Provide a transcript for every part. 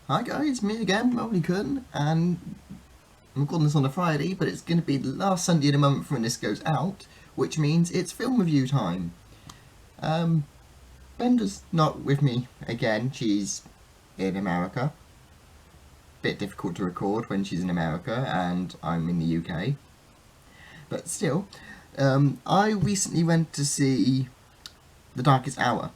Hi guys, me again, moley-kun, and I'm recording this on a Friday, but it's going to be the last Sunday of the month when this goes out, which means it's film review time. Benda's not with me again, she's in America. Bit difficult to record when she's in America and I'm in the UK. But still, I recently went to see The Darkest Hour,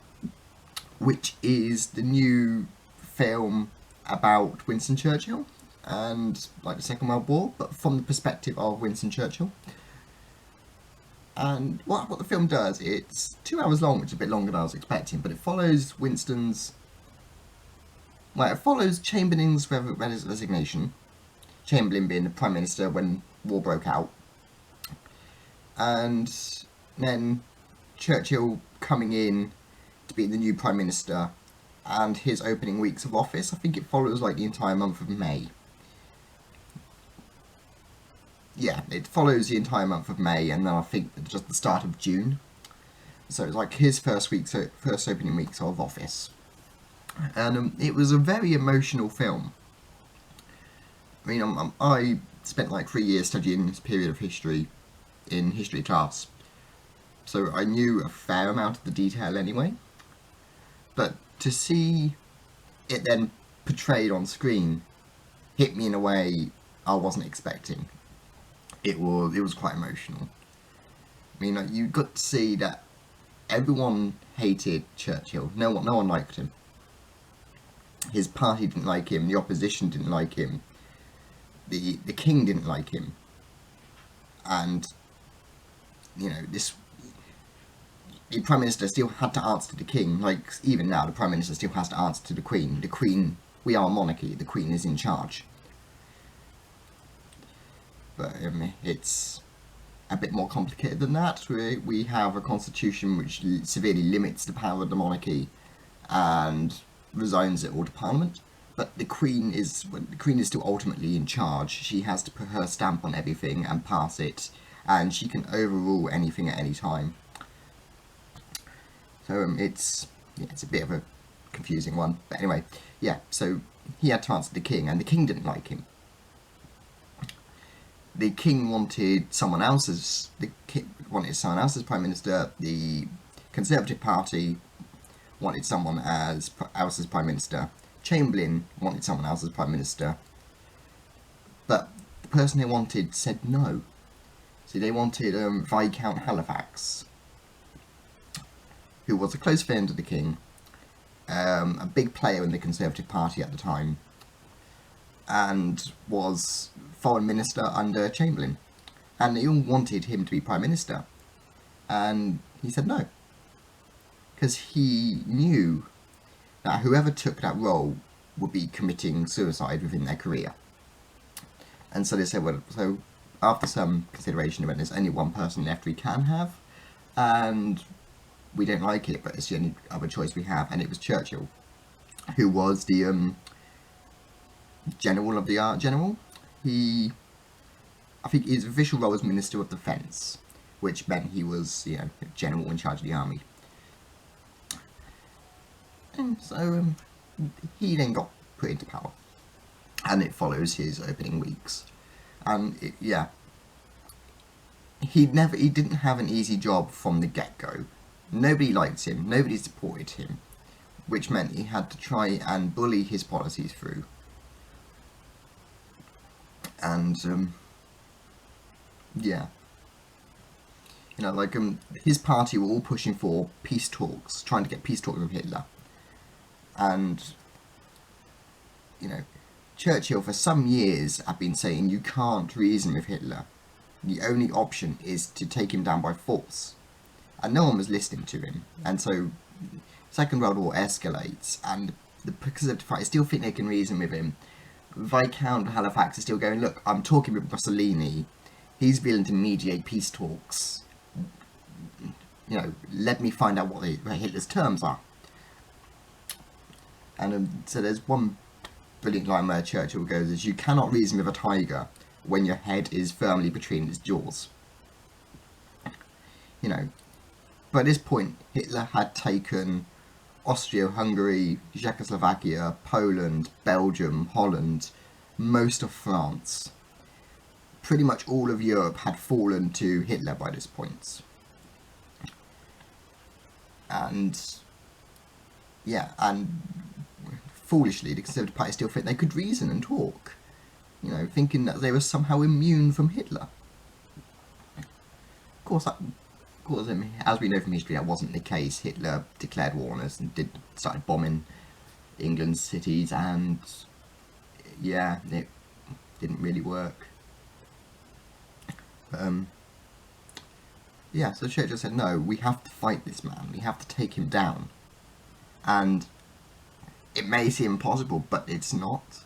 which is the new film about Winston Churchill and like the Second World War, but from the perspective of Winston Churchill. And what the film does, it's 2 hours long, which is a bit longer than I was expecting, but it follows it follows Chamberlain's resignation, Chamberlain being the Prime Minister when war broke out, and then Churchill coming in to be the new Prime Minister and his opening weeks of office. I think it follows like the entire month of May. Yeah, it follows the entire month of May, and then I think just the start of June. So it's like his first opening weeks of office, and it was a very emotional film. I mean, I spent like 3 years studying this period of history in history class, so I knew a fair amount of the detail anyway. But to see it then portrayed on screen hit me in a way I wasn't expecting. It was quite emotional. I mean, you got to see that everyone hated Churchill. No one liked him. His party didn't like him. The opposition didn't like him. The king didn't like him. And the Prime Minister still had to answer to the King. Like, even now, the Prime Minister still has to answer to the Queen. The Queen, we are a monarchy, the Queen is in charge. But it's a bit more complicated than that. We have a constitution which severely limits the power of the monarchy and resigns it all to Parliament. But the Queen is still ultimately in charge. She has to put her stamp on everything and pass it, and she can overrule anything at any time. So it's a bit of a confusing one. But anyway, yeah, so he had to answer the King, and the King didn't like him. The King wanted someone else as Prime Minister. The Conservative Party wanted someone else as Prime Minister. Chamberlain wanted someone else as Prime Minister. But the person they wanted said no. See, they wanted Viscount Halifax, who was a close friend of the King, a big player in the Conservative Party at the time, and was Foreign Minister under Chamberlain. And they all wanted him to be Prime Minister. And he said no. Because he knew that whoever took that role would be committing suicide within their career. And so they said, well, so after some consideration, when there's only one person left we can have, and we don't like it, but it's the only other choice we have, and it was Churchill, who was the general of the art general. I think his official role was Minister of Defence, which meant he was, general in charge of the army. And so he then got put into power, and it follows his opening weeks. And he didn't have an easy job from the get-go. Nobody liked him, nobody supported him, which meant he had to try and bully his policies through. And his party were all pushing for peace talks, trying to get peace talks with Hitler. And Churchill for some years had been saying you can't reason with Hitler. The only option is to take him down by force. And no one was listening to him. And so Second World War escalates, and the Conservative Party still think they can reason with him. Viscount Halifax is still going, look, I'm talking with Mussolini. He's willing to mediate peace talks. Let me find out what Hitler's terms are. And so there's one brilliant line where Churchill goes, is you cannot reason with a tiger when your head is firmly between its jaws. But at this point, Hitler had taken Austria-Hungary, Czechoslovakia, Poland, Belgium, Holland, most of France. Pretty much all of Europe had fallen to Hitler by this point. And yeah, and foolishly, the Conservative Party still think they could reason and talk, thinking that they were somehow immune from Hitler. Of course, as we know from history, that wasn't the case. Hitler declared war on us and started bombing England's cities, and yeah, it didn't really work. Yeah, so Churchill said, no, we have to fight this man, we have to take him down. And it may seem impossible, but it's not.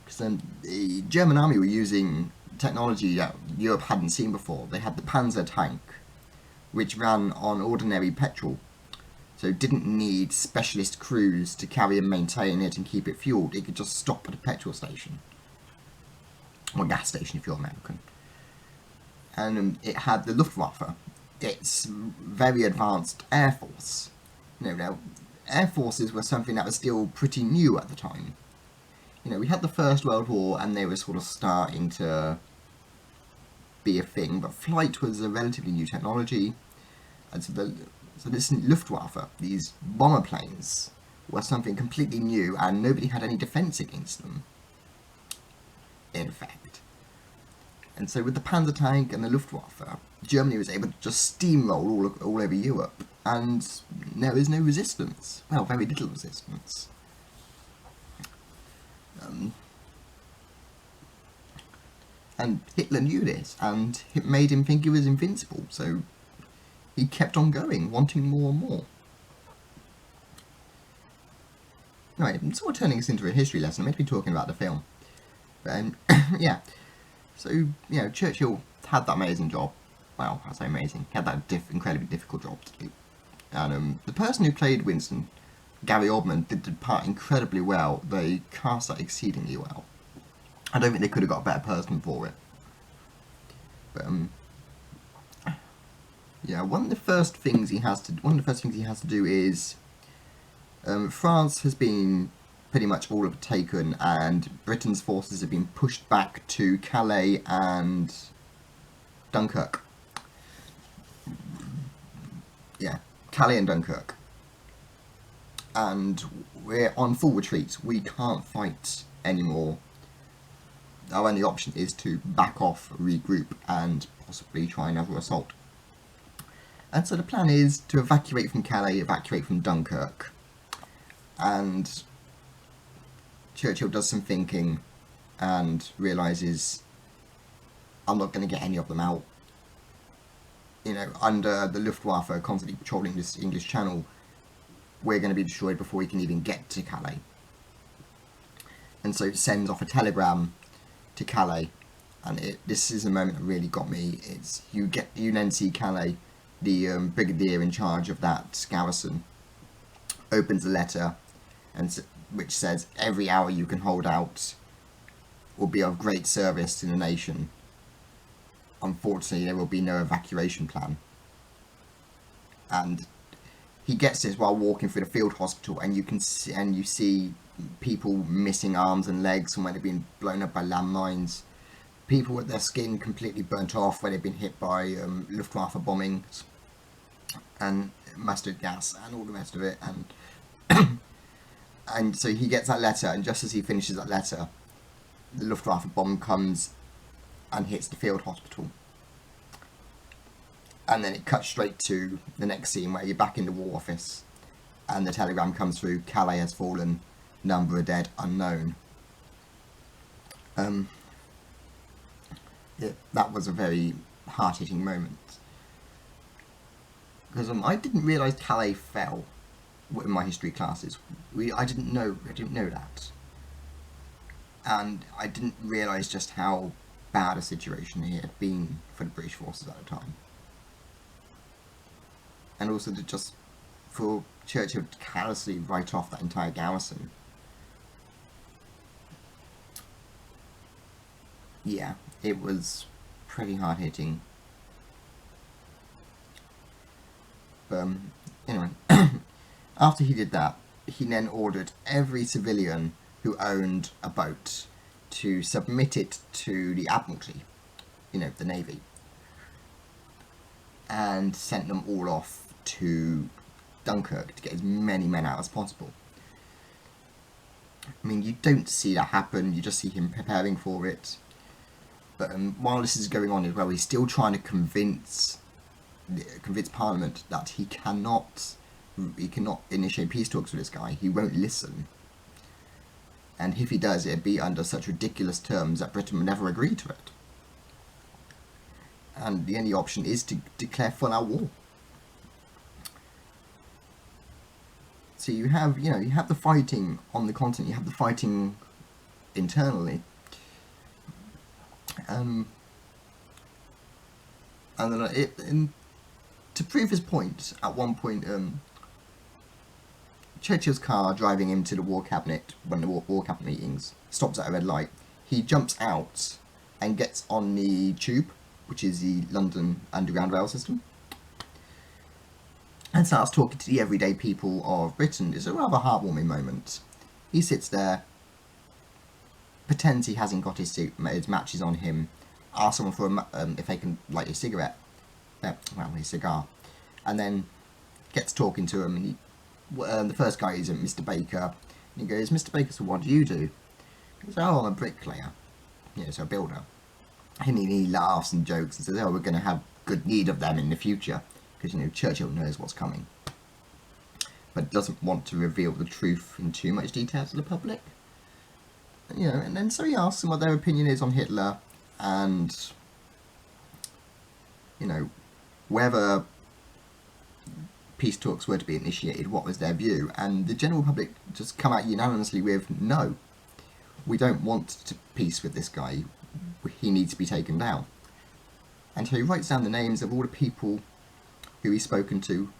Because then the German army were using technology that Europe hadn't seen before. They had the Panzer tank, which ran on ordinary petrol, so didn't need specialist crews to carry and maintain it and keep it fueled. It could just stop at a petrol station, or gas station if you're American. And it had the Luftwaffe, its very advanced air force. Now, air forces were something that was still pretty new at the time. We had the First World War and they were sort of starting to be a thing, but flight was a relatively new technology. And so this Luftwaffe, these bomber planes, were something completely new, and nobody had any defence against them, in fact. And so with the Panzer tank and the Luftwaffe, Germany was able to just steamroll all over Europe, and there is no resistance. Well, very little resistance. And Hitler knew this, and it made him think he was invincible, so he kept on going, wanting more and more. Right, I'm sort of turning this into a history lesson. I'm meant to be talking about the film. But, yeah. So, Churchill had that amazing job. Well, I say amazing. He had that incredibly difficult job to do. And the person who played Winston, Gary Oldman, did the part incredibly well. They cast that exceedingly well. I don't think they could have got a better person for it. But yeah, one of the first things he has to do is France has been pretty much all but taken, and Britain's forces have been pushed back to Calais and Dunkirk. Yeah, Calais and Dunkirk. And we're on full retreat. We can't fight anymore. Our only option is to back off, regroup, and possibly try another assault. And so the plan is to evacuate from Calais, evacuate from Dunkirk. And Churchill does some thinking and realises, I'm not going to get any of them out. Under the Luftwaffe constantly patrolling this English Channel, we're going to be destroyed before we can even get to Calais. And so it sends off a telegram to Calais, and this is a moment that really got me. It's you then see Calais, the brigadier in charge of that garrison, opens a letter, which says, every hour you can hold out will be of great service to the nation. Unfortunately, there will be no evacuation plan. And he gets this while walking through the field hospital, and you see people missing arms and legs from where they've been blown up by landmines, people with their skin completely burnt off where they've been hit by Luftwaffe bombings and mustard gas and all the rest of it, and so he gets that letter, and just as he finishes that letter, the Luftwaffe bomb comes and hits the field hospital. And then it cuts straight to the next scene where you're back in the War Office, and the telegram comes through, Calais has fallen, number of dead unknown. That was a very heart-hitting moment. Because I didn't realise Calais fell in my history classes. I didn't know that. And I didn't realise just how bad a situation it had been for the British forces at the time. And also for Churchill to carelessly write off that entire garrison. Yeah, it was pretty hard-hitting. Anyway, After he did that, he then ordered every civilian who owned a boat to submit it to the Admiralty, the Navy, and sent them all off to Dunkirk to get as many men out as possible. I mean, you don't see that happen, you just see him preparing for it. But while this is going on as well, he's still trying to convince Parliament that he cannot initiate peace talks with this guy. He won't listen. And if he does, it'd be under such ridiculous terms that Britain would never agree to it. And the only option is to declare full-out war. So you have the fighting on the continent, you have the fighting internally. And then to prove his point, at one point, Churchill's car driving him to the War Cabinet, when the War Cabinet meetings, stops at a red light. He jumps out and gets on the tube, which is the London Underground Rail system, and starts talking to the everyday people of Britain. It's a rather heartwarming moment. He sits there, pretends he hasn't got his matches on him, asks someone for if they can light his cigarette, his cigar, and then gets talking to him. And the first guy is Mr. Baker, and he goes, "Mr. Baker, so what do you do?" He goes, "Oh, I'm a bricklayer, so a builder." And he laughs and jokes and says, "Oh, we're going to have good need of them in the future," because Churchill knows what's coming, but doesn't want to reveal the truth in too much detail to the public. And then so he asks them what their opinion is on Hitler, and whether peace talks were to be initiated, what was their view. And the general public just come out unanimously with, "No, we don't want peace with this guy. He needs to be taken down." And so he writes down the names of all the people who he's spoken to,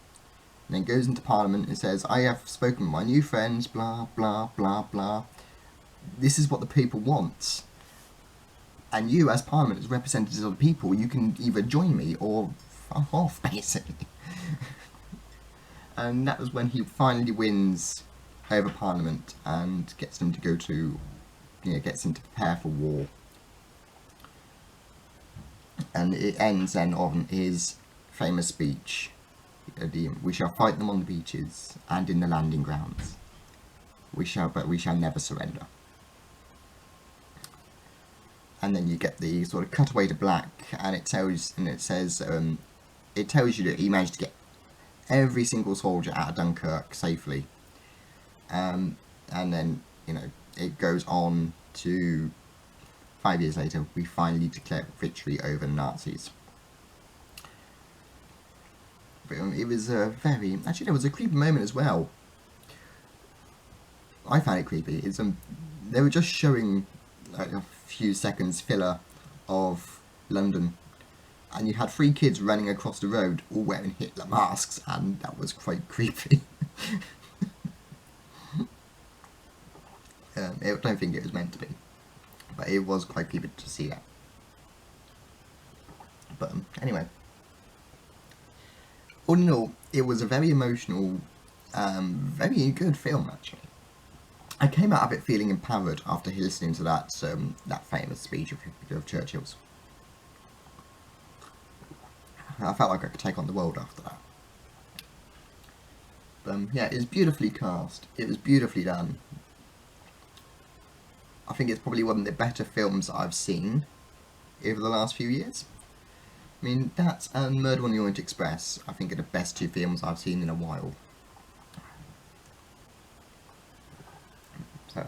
and then goes into Parliament and says, "I have spoken with my new friends, blah, blah, blah, blah. This is what the people want. And you, as Parliament, as representatives of the people, you can either join me or fuck off," basically. And that was when he finally wins over Parliament and gets them to gets them to prepare for war. And it ends then on his famous speech, "We shall fight them on the beaches and in the landing grounds. But we shall never surrender." And then you get the sort of cutaway to black, and it says you that he managed to get every single soldier out of Dunkirk safely. And then it goes on to 5 years later, we finally declare victory over the Nazis. But it was there was a creepy moment as well. I found it creepy. They were just showing like a few seconds filler of London, and you had 3 kids running across the road all wearing Hitler masks, and that was quite creepy. I don't think it was meant to be, but it was quite creepy to see that. But anyway, all in all, it was a very emotional, very good film actually. I came out of it feeling empowered after listening to that famous speech of Churchill's. I felt like I could take on the world after that. It was beautifully cast. It was beautifully done. I think it's probably one of the better films that I've seen over the last few years. I mean, that and Murder on the Orient Express, I think, are the best 2 films I've seen in a while. So,